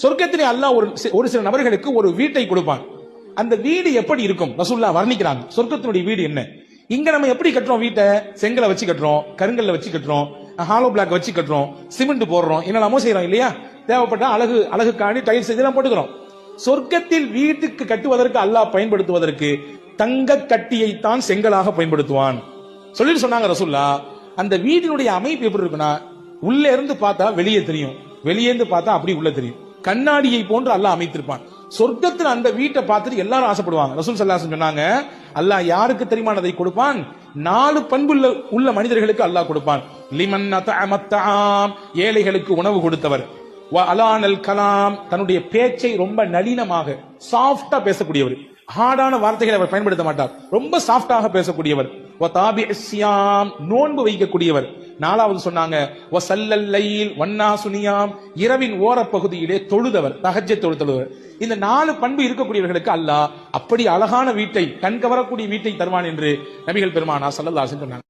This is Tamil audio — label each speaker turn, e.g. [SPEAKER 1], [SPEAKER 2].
[SPEAKER 1] சொர்க்கத்திலே அல்லாஹ் ஒரு சில நபர்களுக்கு ஒரு வீட்டை கொடுப்பான். அந்த வீடு எப்படி இருக்கும் ரசூலுல்லாஹ் வர்ணிக்கிறாங்க. சொர்க்கத்தினுடைய வீடு என்ன? இங்க நம்ம எப்படி கட்டுறோம் வீட்டை? செங்கலை வச்சு கட்டுறோம், கருங்கல்ல வச்சு கட்டுறோம், ஹாலோ பிளாக் வச்சு கட்டுறோம், சிமெண்ட் போடுறோம், என்னெல்லாமோ செய்யறோம் இல்லையா? தேவைப்பட்ட அழகுக்காண்டி டைல்ஸ் இதெல்லாம் போட்டுக்கிறோம். சொர்க்கத்தில் வீட்டுக்கு கட்டுவதற்கு அல்லாஹ் பயன்படுத்துவதற்கு தங்க கட்டியை தான் செங்கலாக பயன்படுத்துவான் சொல்லிட்டு சொன்னாங்க ரசூலுல்லாஹ். அந்த வீட்டினுடைய அமைப்பு எப்படி இருக்குன்னா, உள்ள இருந்து பார்த்தா வெளியே தெரியும், வெளியே இருந்து பார்த்தா அப்படி உள்ள தெரியும். கண்ணாடியை போன்று அல்லாஹ் அமைத்திருப்பான். சொர்க்கத்தில் அந்த வீட்டை பார்த்துட்டு எல்லாரும் ஆசைப்படுவாங்க. ரசூல் ஸல்லல்லாஹு அலைஹி வஸல்லம் சொன்னாங்க, அல்லாஹ் யாருக்கு தெரியுமானதை கொடுப்பான்? 4 பண்புள்ள உள்ள மனிதர்களுக்கு அல்லாஹ் கொடுப்பான். லிமன் அத்அமத் தஆம், ஏழைகளுக்கு உணவு கொடுத்தவர். வ அலானல் கலாம், தன்னுடைய பேச்சை ரொம்ப நளினமாக சாஃப்டா பேசக்கூடியவர். ஹார்டான வார்த்தைகளை அவர் பயன்படுத்த மாட்டார், ரொம்ப சாஃப்டாக பேசக்கூடியவர். வ தாபிஇஸ் ஸியாம், நோன்பு வைக்கக்கூடியவர். 4வது சொன்னாங்க வ ஸல்லல் லைல் வன்னாசு நியாம், இரவின் ஓரப்பகுதியிலே தொழுதவர், தஹஜ்ஜத் தொழுதவர். இந்த 4 பண்பு இருக்கக்கூடியவர்களுக்கு அல்லாஹ் அப்படி அழகான வீட்டை, கண் கவரக்கூடிய வீட்டை தருவான் என்று நபிகள் பெருமானார் ஸல்லல்லாஹு அலைஹி வஸல்லம் சொன்னாங்க.